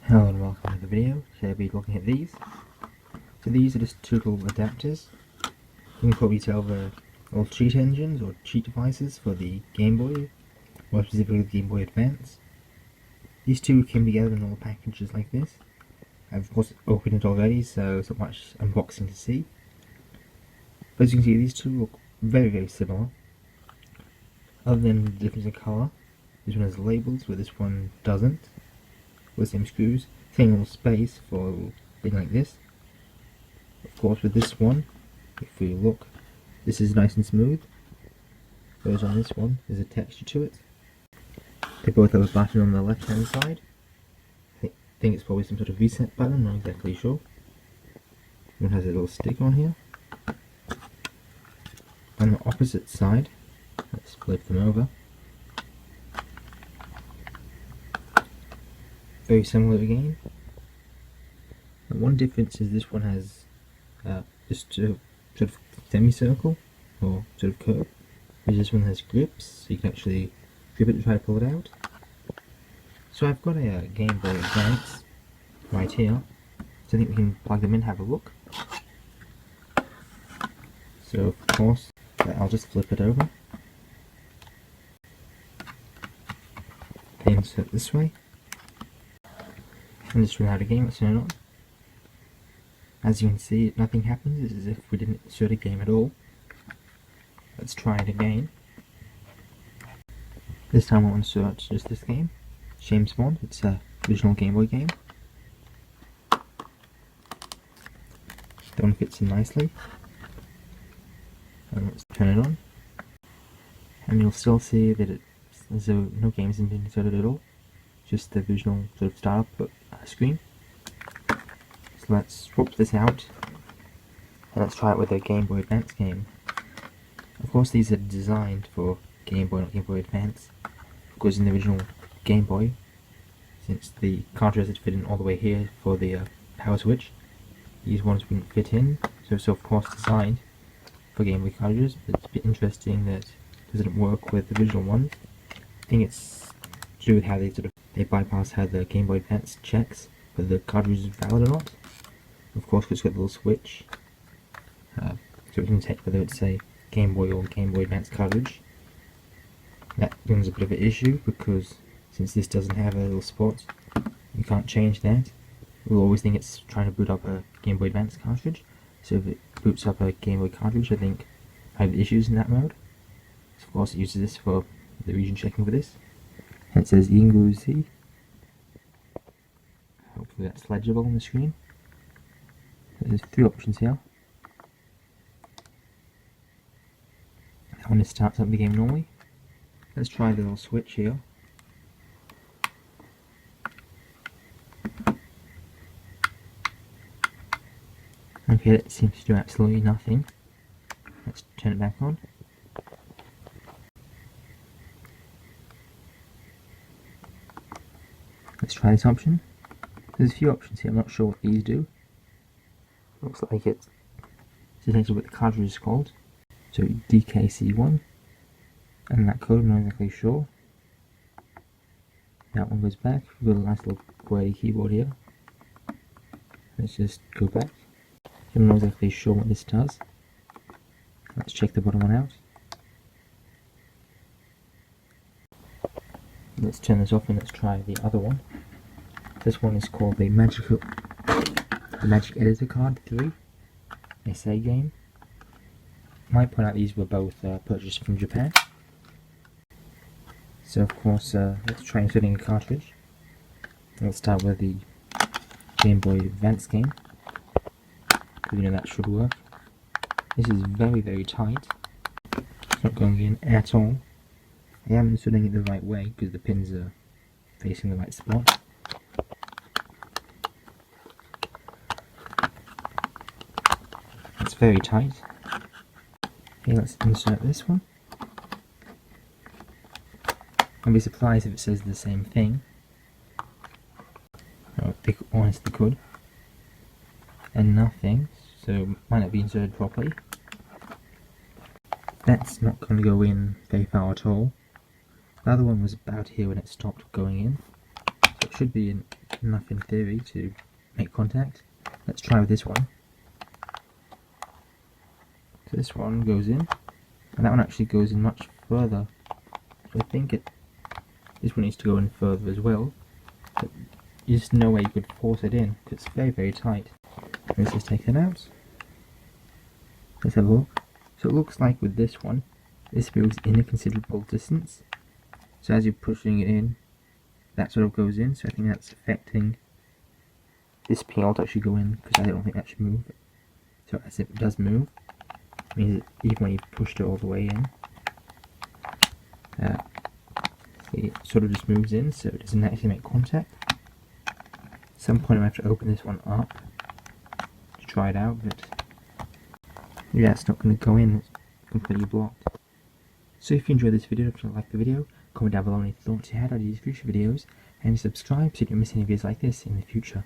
Hello and welcome to the video. Today I'll be looking at these. So these are just two little adapters. You can probably tell they're all cheat engines or cheat devices for the Game Boy, or specifically the Game Boy Advance. These two came together in little packages like this. I've of course opened it already, so it's not much unboxing to see. But as you can see, these two look very similar. Other than the difference in colour, this one has labels where this one doesn't. With the same screws, same little space for a little thing like this. Of course with this one, if we look, this is nice and smooth, whereas on this one there's a texture to it. They both have a button on the left hand side. I think it's probably some sort of reset button, I'm not exactly sure. One has a little stick on here. On the opposite side, let's flip them over. Very similar again. And one difference is this one has just a sort of semicircle or sort of curve, whereas this one has grips, so you can actually grip it and try to pull it out. So I've got a Game Boy Advance right here, so I think we can plug them in and have a look. So of course, I'll just flip it over. They insert this way. And just run out of game, let's turn it on. As you can see, nothing happens, it's as if we didn't insert a game at all. Let's try it again. This time I want to search just this game, James Bond. It's a original Game Boy game. That one fits in nicely. And let's turn it on. And you'll still see that there's no games have been inserted at all. Just the original sort of startup screen. So let's swap this out and let's try it with a Game Boy Advance game. Of course these are designed for Game Boy, not Game Boy Advance, because in the original Game Boy, since the cartridge had fit in all the way here for the power switch, these ones wouldn't fit in, so it's of course designed for Game Boy cartridges. But it's a bit interesting that it doesn't work with the original ones. I think it's to do with how they bypass how the Game Boy Advance checks whether the cartridge is valid or not. Of course, it's got the little switch, so it can detect whether it's a Game Boy or Game Boy Advance cartridge. That brings a bit of an issue because since this doesn't have a little spot, you can't change that. We'll always think it's trying to boot up a Game Boy Advance cartridge, so if it boots up a Game Boy cartridge, I think I have issues in that mode. So of course, it uses this for the region checking for this. And it says Inguzi. Hopefully that's legible on the screen. There's three options here. That one is starts up the game normally. Let's try the little switch here. Okay, that seems to do absolutely nothing. Let's turn it back on. Let's try this option. There's a few options here, I'm not sure what these do. Looks like it's essentially what the cartridge is called. So DKC1. And that code, I'm not exactly sure. That one goes back. We've got a nice little QWERTY keyboard here. Let's just go back. I'm not exactly sure what this does. Let's check the bottom one out. Let's turn this off and let's try the other one. This one is called the Magic Editor Card 3 essay game. I might point out these were both purchased from Japan. So of course, let's try inserting a cartridge. Let's start with the Game Boy Advance game, because you know that should work. This is very tight. It's not going in at all. I am inserting it the right way because the pins are facing the right spot. It's very tight. Okay, let's insert this one. I'll be surprised if it says the same thing. Oh, they honestly could. And nothing, so it might not be inserted properly. That's not going to go in very far at all. The other one was about here when it stopped going in. So it should be enough in theory to make contact. Let's try with this one. So this one goes in, and that one actually goes in much further. So I think this one needs to go in further as well. But there's no way you could force it in, because it's very, very tight. Let's just take it out. Let's have a look. So it looks like with this one, this moves in a considerable distance. So as you're pushing it in, that sort of goes in. So I think that's affecting this panel to actually go in, because I don't think that should move. So as it does move, it means even when you've pushed it all the way in, it sort of just moves in, so it doesn't actually make contact. At some point I have to open this one up to try it out, but yeah, it's not going to go in, it's completely blocked. So if you enjoyed this video, don't forget to like the video, comment down below any thoughts you had on these future videos, and subscribe so you don't miss any videos like this in the future.